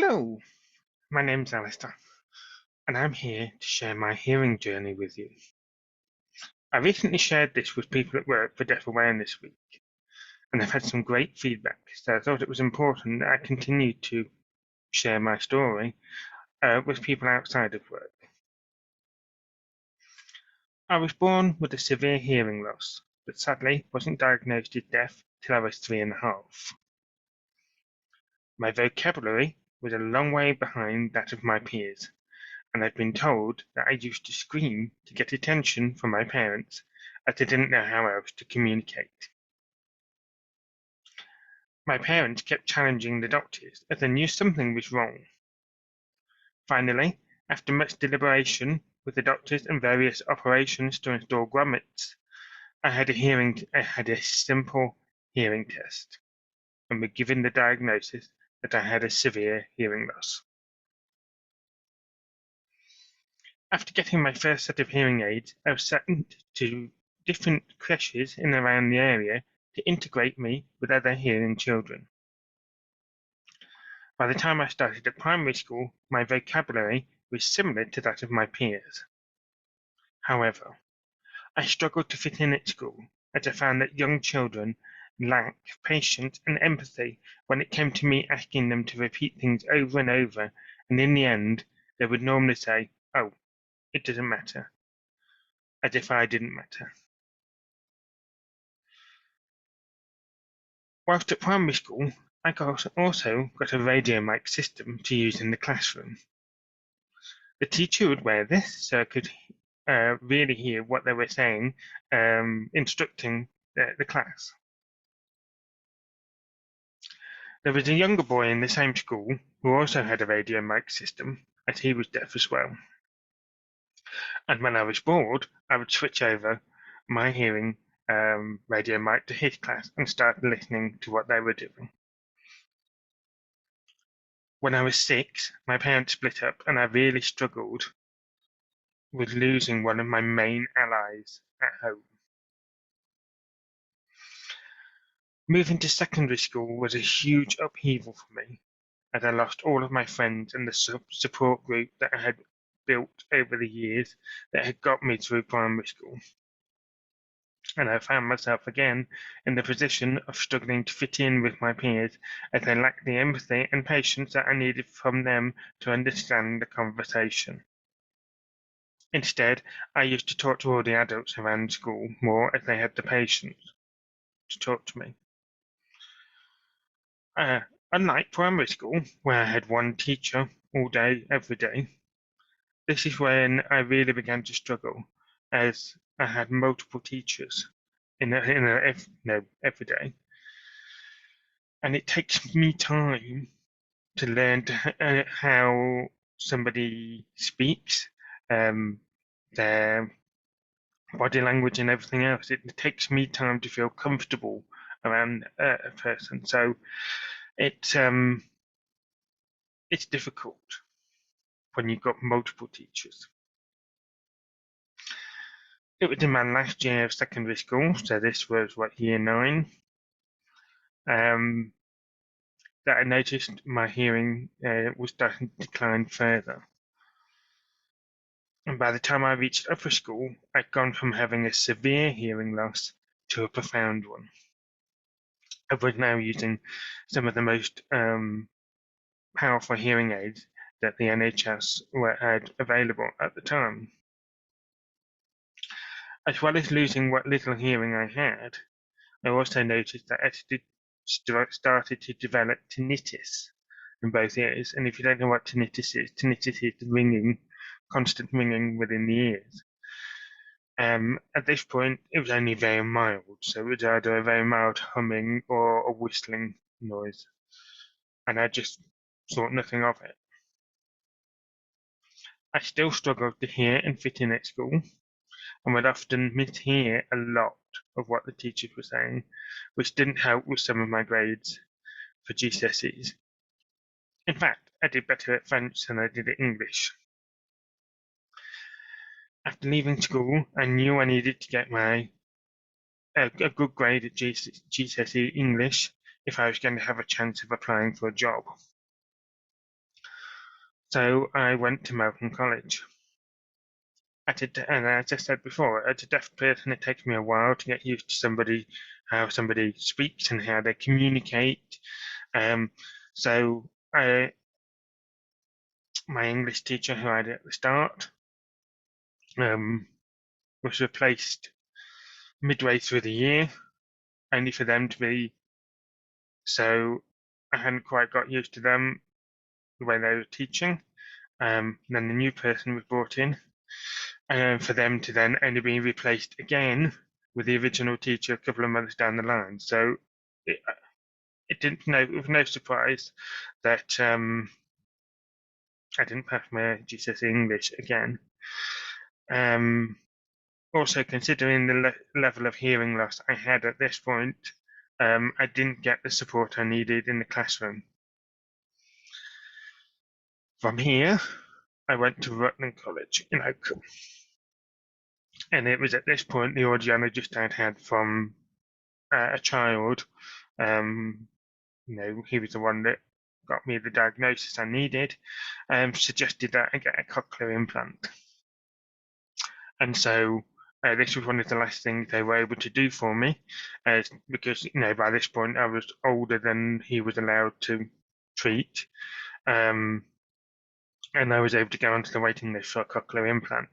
Hello, my name's Alistair, and I'm here to share my hearing journey with you. I recently shared this with people at work for Deaf Awareness Week, and I've had some great feedback, so I thought it was important that I continued to share my story with people outside of work. I was born with a severe hearing loss, but sadly wasn't diagnosed as deaf till I was 3.5. My vocabulary was a long way behind that of my peers, and I've been told that I used to scream to get attention from my parents, as I didn't know how else to communicate. My parents kept challenging the doctors, as they knew something was wrong. Finally, after much deliberation with the doctors and various operations to install grommets, I had a simple hearing test, and was given the diagnosis that I had a severe hearing loss. After getting my first set of hearing aids, I was sent to different creches in and around the area to integrate me with other hearing children. By the time I started at primary school, my vocabulary was similar to that of my peers. However, I struggled to fit in at school, as I found that young children lack patience and empathy when it came to me asking them to repeat things over and over, and in the end, they would normally say, "Oh, it doesn't matter," as if I didn't matter. Whilst at primary school, I also got a radio mic system to use in the classroom. The teacher would wear this so I could really hear what they were saying, instructing the class. There was a younger boy in the same school who also had a radio mic system, as he was deaf as well. And when I was bored, I would switch over my hearing radio mic to his class and start listening to what they were doing. When I was 6, my parents split up, and I really struggled with losing one of my main allies at home. Moving to secondary school was a huge upheaval for me, as I lost all of my friends and the support group that I had built over the years that had got me through primary school. And I found myself again in the position of struggling to fit in with my peers, as I lacked the empathy and patience that I needed from them to understand the conversation. Instead, I used to talk to all the adults around school more, as they had the patience to talk to me. Unlike primary school, where I had one teacher all day, every day, this is when I really began to struggle, as I had multiple teachers every day. And it takes me time to learn how somebody speaks, their body language and everything else. It takes me time to feel comfortable around a person. So it's difficult when you've got multiple teachers. It was in my last year of secondary school, so this was year 9. That I noticed my hearing was starting to decline further. And by the time I reached upper school, I'd gone from having a severe hearing loss to a profound one. I was now using some of the most powerful hearing aids that the NHS had available at the time. As well as losing what little hearing I had, I also noticed that I started to develop tinnitus in both ears. And if you don't know what tinnitus is the ringing, constant ringing within the ears. At this point, it was only very mild, so it was either a very mild humming or a whistling noise, and I just thought nothing of it. I still struggled to hear and fit in at school, and would often mishear a lot of what the teachers were saying, which didn't help with some of my grades for GCSEs. In fact, I did better at French than I did at English. After leaving school, I knew I needed to get a good grade at GCSE English if I was going to have a chance of applying for a job. So I went to Melton College. And as I said before, as a deaf person, it takes me a while to get used to how somebody speaks and how they communicate. Um, so my English teacher who I had at the start um, was replaced midway through the year, only for them to be. So I hadn't quite got used to them, the way they were teaching. Then the new person was brought in, for them to then only be replaced again with the original teacher a couple of months down the line. So it, it was no surprise that I didn't pass my GCSE English again. Also, considering the level of hearing loss I had at this point, I didn't get the support I needed in the classroom. From here, I went to Rutland College in Oakham. And it was at this point the audiologist I'd had from a child. He was the one that got me the diagnosis I needed, suggested that I get a cochlear implant. And so this was one of the last things they were able to do for me, because by this point I was older than he was allowed to treat, and I was able to go onto the waiting list for a cochlear implant.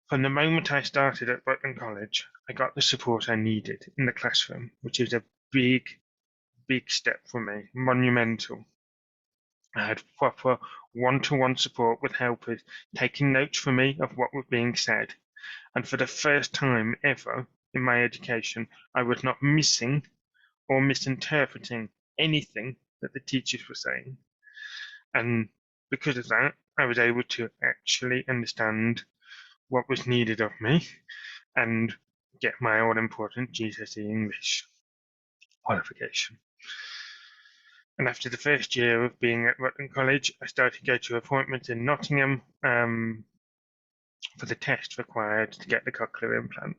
From the moment I started at Rutland College, I got the support I needed in the classroom, which is a big, big step for me, monumental. I had proper one-to-one support with helpers taking notes for me of what was being said. And for the first time ever in my education, I was not missing or misinterpreting anything that the teachers were saying. And because of that, I was able to actually understand what was needed of me and get my all-important GCSE English qualification. And after the first year of being at Rutland College, I started to go to appointments in Nottingham for the test required to get the cochlear implant.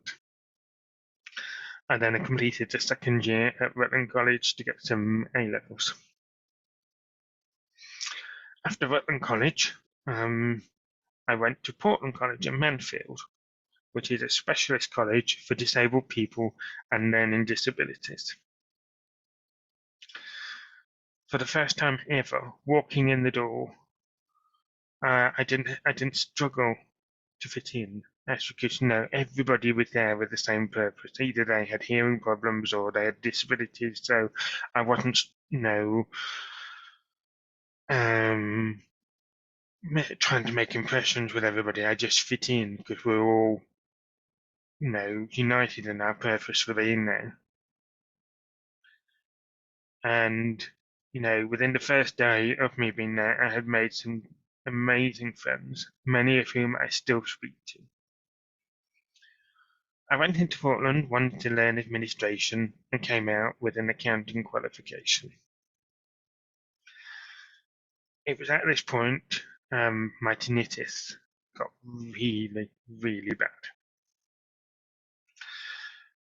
And then I completed the second year at Rutland College to get some A-levels. After Rutland College, I went to Portland College in Mansfield, which is a specialist college for disabled people and learning disabilities. For the first time ever, walking in the door, I didn't struggle to fit in. That's because everybody was there with the same purpose. Either they had hearing problems or they had disabilities. So I wasn't, um, trying to make impressions with everybody. I just fit in because we're all, united in our purpose for being there. And, within the first day of me being there, I had made some amazing friends, many of whom I still speak to. I went into Portland wanting to learn administration and came out with an accounting qualification. It was at this point my tinnitus got really, really bad.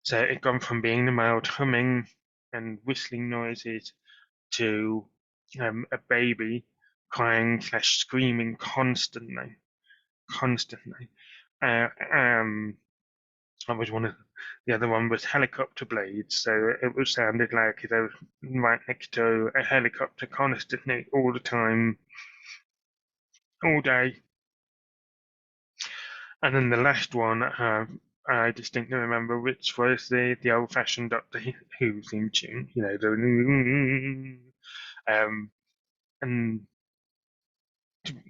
So it had gone from being the mild humming and whistling noises to a baby crying / screaming constantly. Uh, um, I was the other one was helicopter blades, so it sounded like I was right next to a helicopter constantly, all the time, all day. And then the last one, I distinctly remember, which was the old-fashioned Doctor Who theme tune, and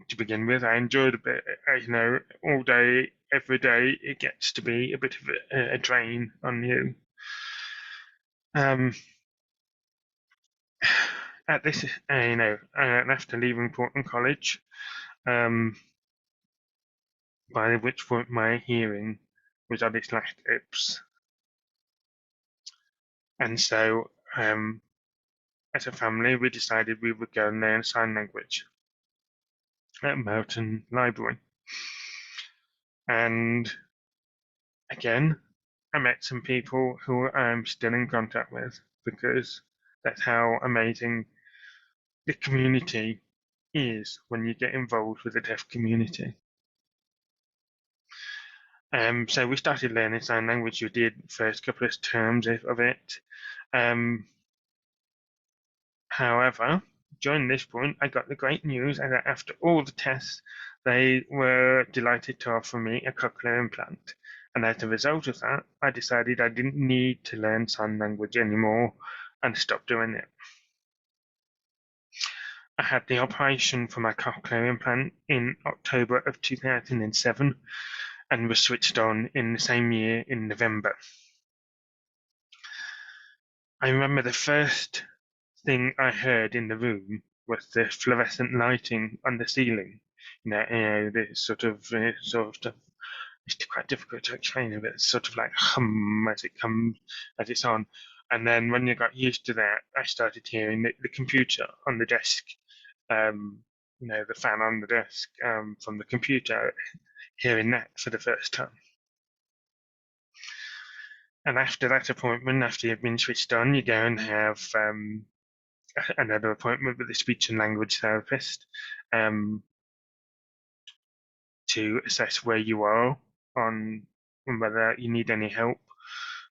to begin with, I enjoyed a bit, all day, every day, it gets to be a bit of a drain on you. At this, after leaving Portland College, by which point my hearing was on its last hopes. And so, as a family, we decided we would go and learn sign language at Merton Library. And again, I met some people who I'm still in contact with because that's how amazing the community is when you get involved with the deaf community. So we started learning sign language. We did the first couple of terms of it. However, during this point, I got the great news that after all the tests, they were delighted to offer me a cochlear implant. And as a result of that, I decided I didn't need to learn sign language anymore and stopped doing it. I had the operation for my cochlear implant in October of 2007 and was switched on in the same year in November. I remember the first thing I heard in the room was the fluorescent lighting on the ceiling. The sort of stuff. It's quite difficult to explain, but it's sort of like hum as it comes, as it's on. And then when you got used to that, I started hearing the computer on the desk, the fan on the desk from the computer, hearing that for the first time. And after that appointment, after you've been switched on, you go and have another appointment with a speech and language therapist to assess where you are on whether you need any help.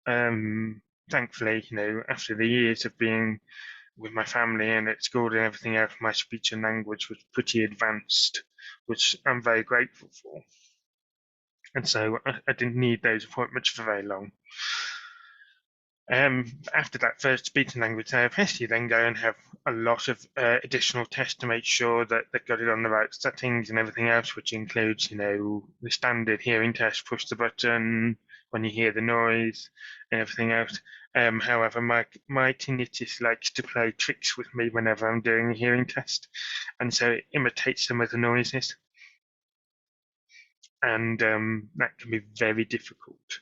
Thankfully, after the years of being with my family and at school and everything else, my speech and language was pretty advanced, which I'm very grateful for. And so I didn't need those appointments for very long. After that first speech and language therapist, you then go and have a lot of additional tests to make sure that they've got it on the right settings and everything else, which includes, the standard hearing test, push the button when you hear the noise and everything else. However, my tinnitus likes to play tricks with me whenever I'm doing a hearing test, and so it imitates some of the noises, and that can be very difficult,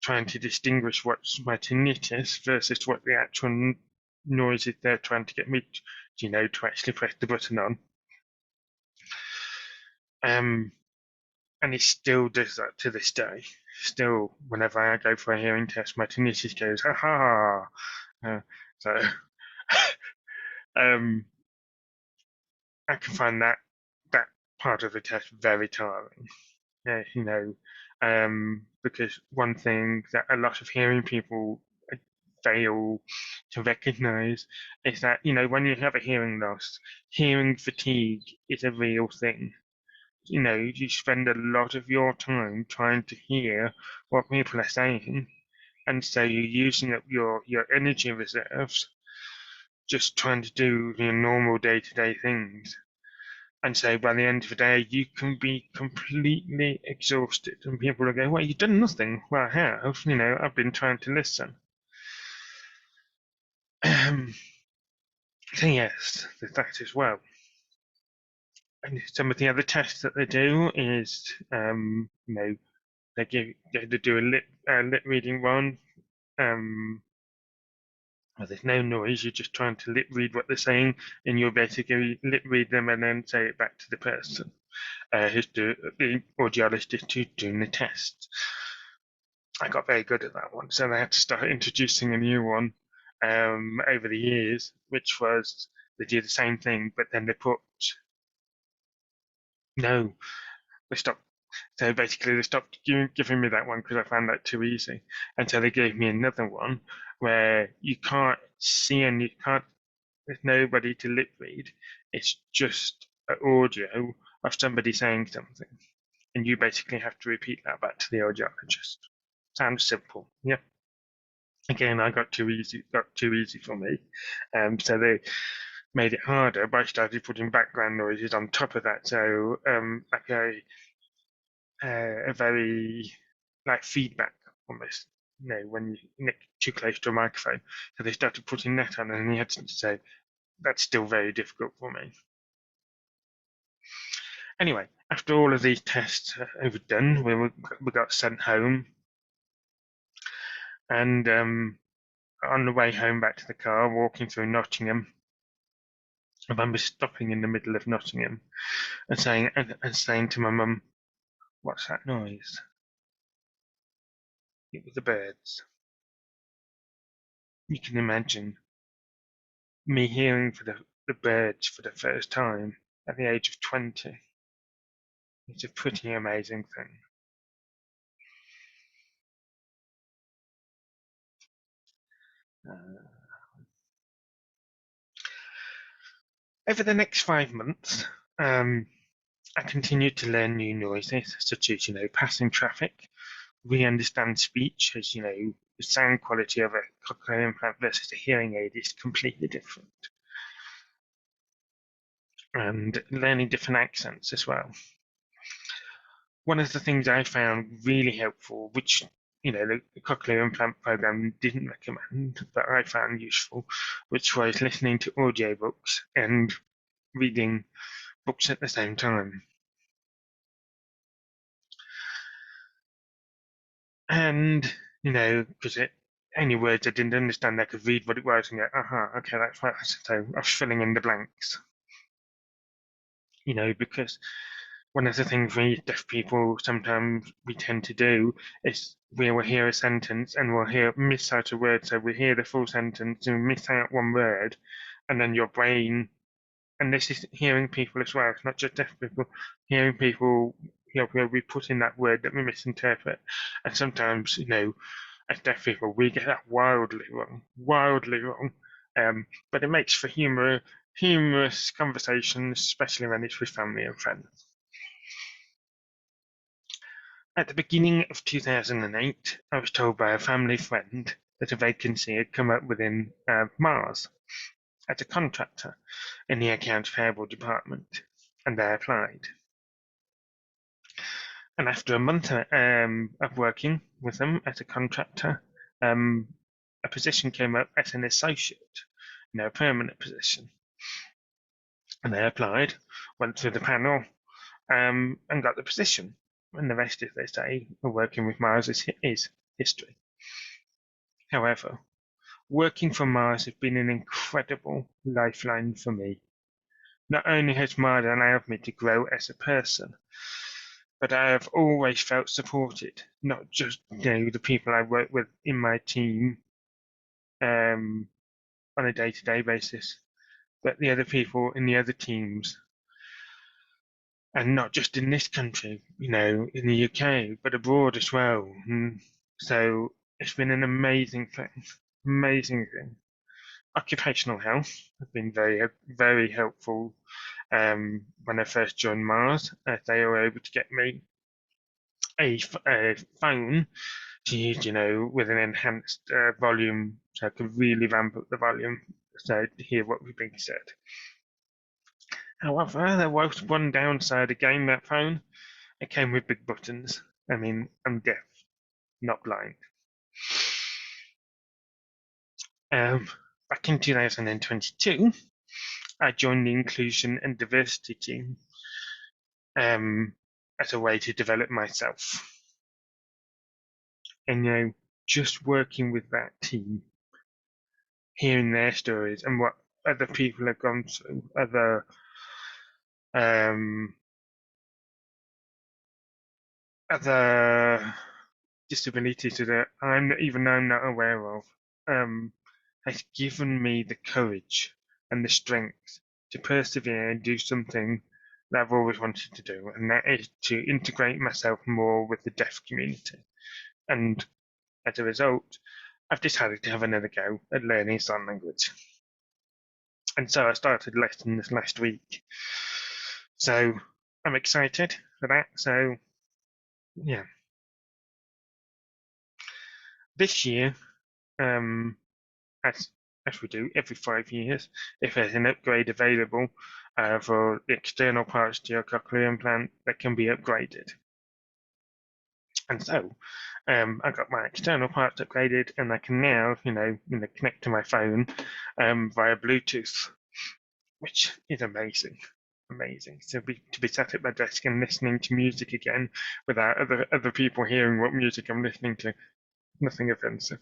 trying to distinguish what's my tinnitus versus what the actual noise is they're trying to get me to actually press the button on. And it still does that to this day. Still, whenever I go for a hearing test, my tinnitus goes, ha ha. So I can find that part of the test very tiring. Because one thing that a lot of hearing people fail to recognize is that, when you have a hearing loss, hearing fatigue is a real thing. You spend a lot of your time trying to hear what people are saying, and so you're using up your energy reserves just trying to do your normal day-to-day things. And so by the end of the day, you can be completely exhausted. And people will go, well, you've done nothing. Well, I have. I've been trying to listen. So yes, there's that as well. And some of the other tests that they do is, they do a lip reading one. Well, there's no noise. You're just trying to lip read what they're saying, and you'll basically lip read them and then say it back to the person who's the audiologist who's doing the test. I got very good at that one, so they had to start introducing a new one over the years, which was they do the same thing, but then they put no, they stopped. So basically, they stopped giving me that one because I found that too easy, and so they gave me another one where you can't see and you can't. There's nobody to lip read. It's just an audio of somebody saying something, and you basically have to repeat that back to the audiologist. Sounds simple, yeah. Again, I got too easy for me, so they made it harder by starting putting background noises on top of that. So like a very like feedback almost. When you get too close to a microphone, so they started putting that on, and you had to say that's still very difficult for me. Anyway, after all of these tests were done, we got sent home, and on the way home back to the car, walking through Nottingham, I remember stopping in the middle of Nottingham and saying to my mum, "What's that noise?" It was the birds. You can imagine me hearing for the the birds for the first time at the age of 20. It's a pretty amazing thing. Uh, Over the next 5 months, I continued to learn new noises, such as, passing traffic. We understand speech, as, the sound quality of a cochlear implant versus a hearing aid is completely different. And learning different accents as well. One of the things I found really helpful, which the Cochlear Implant Program didn't recommend, but I found useful, which was listening to audiobooks and reading books at the same time. And, because any words I didn't understand, I could read what it was and go, okay, that's right. So I was filling in the blanks, because one of the things we deaf people sometimes we tend to do is we will hear a sentence and we'll miss out a word. So we hear the full sentence and miss out one word, and then your brain, and this is hearing people as well. It's not just deaf people. Hearing people, we put in that word that we misinterpret, and sometimes, as deaf people, we get that wildly wrong. But it makes for humorous conversations, especially when it's with family and friends. At the beginning of 2008, I was told by a family friend that a vacancy had come up within Mars as a contractor in the accounts payable department, and I applied. And after a month of working with them as a contractor, a position came up as an associate, a permanent position. And I applied, went through the panel, and got the position. And the rest, as they say, working with Mars is history. However, working for Mars has been an incredible lifeline for me. Not only has Mars allowed me to grow as a person, but I have always felt supported, not just the people I work with in my team on a day-to-day basis, but the other people in the other teams, and not just in this country, in the UK, but abroad as well. And so it's been an amazing thing, amazing thing. Occupational health has been very helpful when I first joined Mars, as they were able to get me a phone to use, with an enhanced volume, so I could really ramp up the volume so to hear what was being said. However, there was one downside again, that phone. It came with big buttons. I mean, I'm deaf, not blind. Back in 2022, I joined the inclusion and diversity team as a way to develop myself. And just working with that team, hearing their stories and what other people have gone through, other disabilities that I'm not aware of, has given me the courage and the strength to persevere and do something that I've always wanted to do, and that is to integrate myself more with the deaf community. And as a result, I've decided to have another go at learning sign language. And so I started lessons last week. So I'm excited for that. So yeah. This year, as we do every 5 years, if there's an upgrade available for the external parts to your cochlear implant, that can be upgraded. And so I got my external parts upgraded, and I can now, connect to my phone via Bluetooth, which is amazing. Amazing to be sat at my desk and listening to music again without other people hearing what music I'm listening to. Nothing offensive.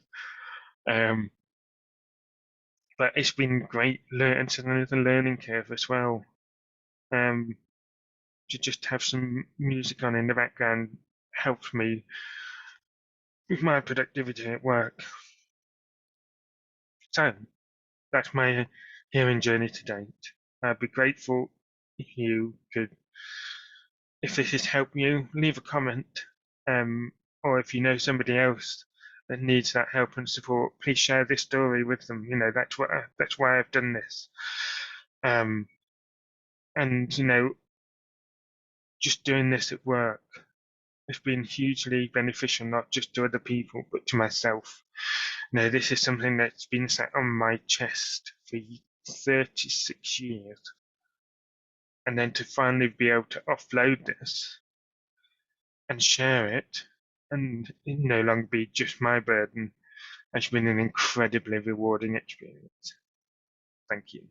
But it's been great. It's another learning curve as well. To just have some music on in the background helps me with my productivity at work. So that's my hearing Journey to Date. I'd be grateful if you could, if this has helped you, leave a comment, um, or if you know somebody else that needs that help and support, please share this story with them. That's why I've done this. Um, and just doing this at work has been hugely beneficial, not just to other people, but to myself. This is something that's been sat on my chest for 36 years. And then to finally be able to offload this and share it and it no longer be just my burden has been an incredibly rewarding experience. Thank you.